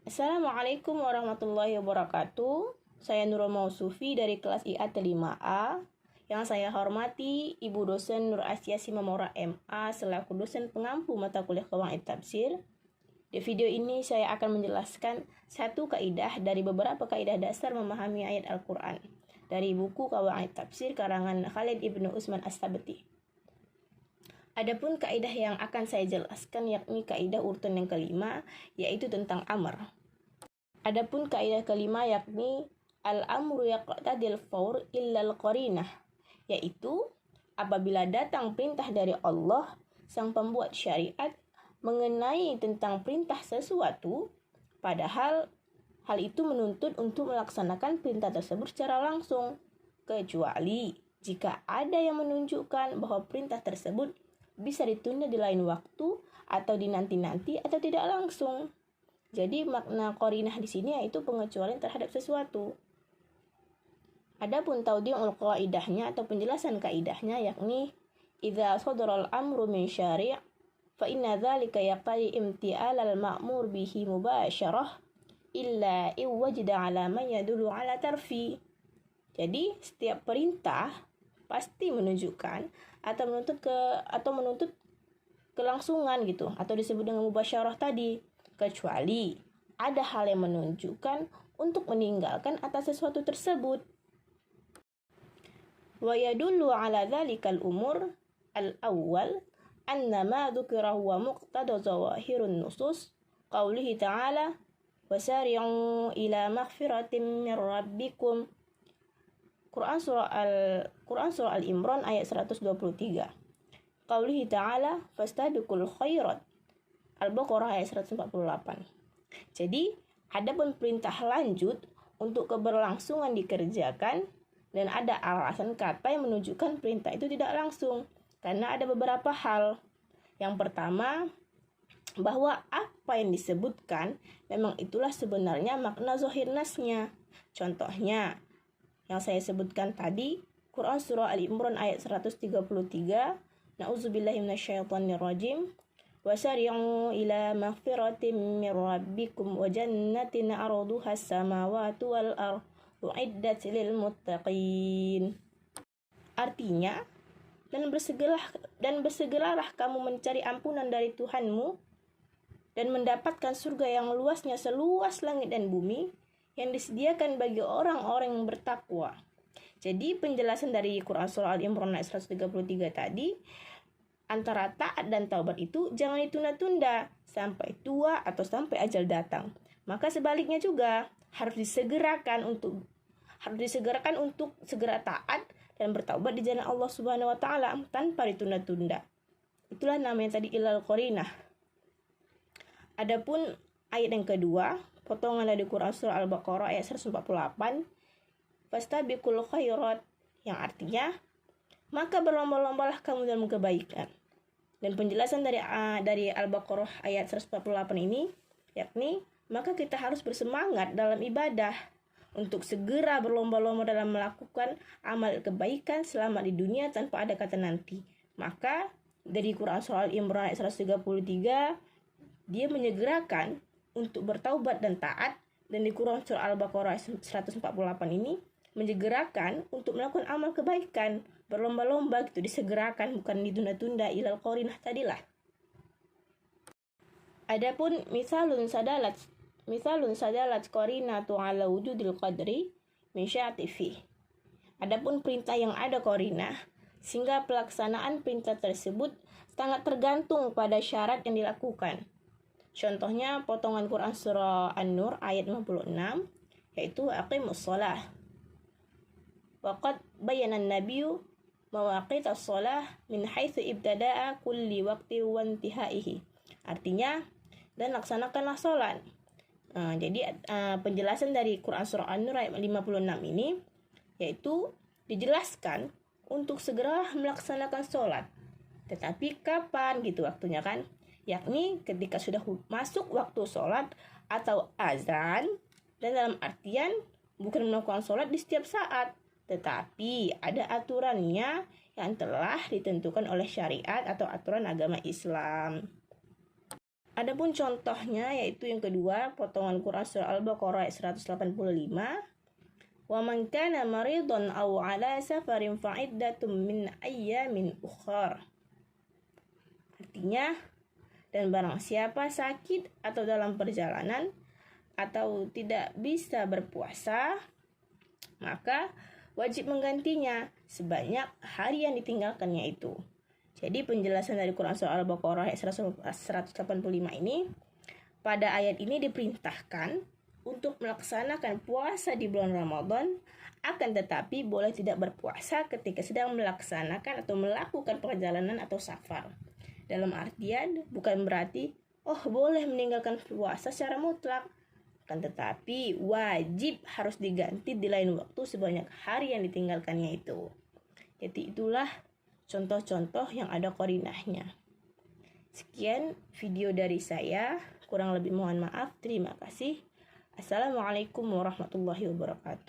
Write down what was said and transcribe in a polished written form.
Assalamualaikum warahmatullahi wabarakatuh. Saya Nurul Mausufi dari kelas IAT 5A. Yang saya hormati Ibu dosen Nur Asya Simamora MA selaku dosen pengampu mata kuliah Qawaid Tafsir. Di video ini saya akan menjelaskan satu kaidah dari beberapa kaidah dasar memahami ayat Al-Quran dari buku Qawaid Tafsir karangan Khalid Ibnu Utsman As-Sabti. Adapun kaidah yang akan saya jelaskan yakni kaidah urutan yang kelima, yaitu tentang amr. Adapun kaidah kelima yakni al-amru yaqtadil faur illa al-qarinah, yaitu apabila datang perintah dari Allah sang pembuat syariat mengenai tentang perintah sesuatu, padahal hal itu menuntut untuk melaksanakan perintah tersebut secara langsung, kecuali jika ada yang menunjukkan bahwa perintah tersebut bisa ditunda di lain waktu atau dinanti-nanti atau tidak langsung. Jadi makna qarinah di sini yaitu pengecualian terhadap sesuatu. Adapun tawdi'ul qaidahnya atau penjelasan kaidahnya yakni idza sadara al-amru min syari' fa inna dzalika yaqtadi imti'al al-ma'mur bihi mubasyarah illa iwajida 'ala man yadullu 'ala tarfi. Jadi setiap perintah pasti menunjukkan atau menuntut kelangsungan gitu, atau disebut dengan mubasyarah tadi, kecuali ada hal yang menunjukkan untuk meninggalkan atas sesuatu tersebut. Wa yadullu ala dzalikal umur al-awwal anna ma dzukira huwa muqtada zawahirun nusus qaulihi ta'ala wasari'u ila maghfiratin min rabbikum. Quran surah Al-Imran ayat 123. Qaulihi ta'ala fastabiqul khairat. Al-Baqarah ayat 148. Jadi, adapun perintah lanjut untuk keberlangsungan dikerjakan dan ada alasan kata yang menunjukkan perintah itu tidak langsung karena ada beberapa hal. Yang pertama, bahwa apa yang disebutkan memang itulah sebenarnya makna zahir nasnya. Contohnya yang saya sebutkan tadi, Quran surah Al-Imran ayat 133, Na'udzubillahi minasyaitonirrajim. Wasari'u ila maghfiratin min rabbikum wa jannatin 'arduha as-samawati wal ardh u'iddat lil muttaqin. Artinya, dan bersegeralah kamu mencari ampunan dari Tuhanmu dan mendapatkan surga yang luasnya seluas langit dan bumi yang disediakan bagi orang-orang yang bertakwa. Jadi penjelasan dari Quran surah Al-Imran ayat 133 tadi, antara taat dan taubat itu jangan ditunda-tunda sampai tua atau sampai ajal datang. Maka sebaliknya juga harus disegerakan untuk segera taat dan bertaubat di jalan Allah Subhanahu wa taala tanpa ditunda-tunda. Itulah namanya tadi ilal qarinah. Adapun ayat yang kedua, potongan dari Quran surah Al-Baqarah ayat 148, fastabiqul khairat, yang artinya maka berlomba-lombalah kamu dalam kebaikan. Dan penjelasan dari Al-Baqarah ayat 148 ini yakni maka kita harus bersemangat dalam ibadah untuk segera berlomba-lomba dalam melakukan amal kebaikan selama di dunia tanpa ada kata nanti. Maka dari Quran surah Al-Imran ayat 133 dia menyegerakan untuk bertaubat dan taat, dan di Quran surah Al-Baqarah 148 ini menyegerakan untuk melakukan amal kebaikan, berlomba-lomba gitu, disegerakan bukan ditunda-tunda, ilal qarinah tadilah. Adapun misalun sadalat qarinatu ala wujudil qadri min sya'ati fi. Adapun perintah yang ada qarinah sehingga pelaksanaan perintah tersebut sangat tergantung pada syarat yang dilakukan. Contohnya potongan Quran surah An-Nur ayat 56, yaitu aqimus shalah. Waqad bayyana an-nabiyyu mawaqitas shalah min haitsu ibtada'a kulli waqti wa intihaihi. Artinya, dan laksanakanlah salat. Jadi penjelasan dari Quran surah An-Nur ayat 56 ini yaitu dijelaskan untuk segera melaksanakan salat. Tetapi kapan gitu waktunya kan? Yakni ketika sudah masuk waktu sholat atau azan, dan dalam artian bukan melakukan sholat di setiap saat, tetapi ada aturannya yang telah ditentukan oleh syariat atau aturan agama Islam. Adapun contohnya yaitu yang kedua, potongan Quran surah Al-Baqarah ayat 185. Wa man kana maridun aw ala safarin fa iddatum min ayyamin ukhra. Artinya, dan barang siapa sakit atau dalam perjalanan atau tidak bisa berpuasa, maka wajib menggantinya sebanyak hari yang ditinggalkannya itu. Jadi penjelasan dari Quran surah Al-Baqarah ayat 185 ini, pada ayat ini diperintahkan untuk melaksanakan puasa di bulan Ramadan, akan tetapi boleh tidak berpuasa ketika sedang melaksanakan atau melakukan perjalanan atau safar. Dalam artian bukan berarti boleh meninggalkan puasa secara mutlak, akan tetapi wajib harus diganti di lain waktu sebanyak hari yang ditinggalkannya itu. Jadi itulah contoh-contoh yang ada qarinahnya. Sekian video dari saya, kurang lebih mohon maaf. Terima kasih. Assalamualaikum warahmatullahi wabarakatuh.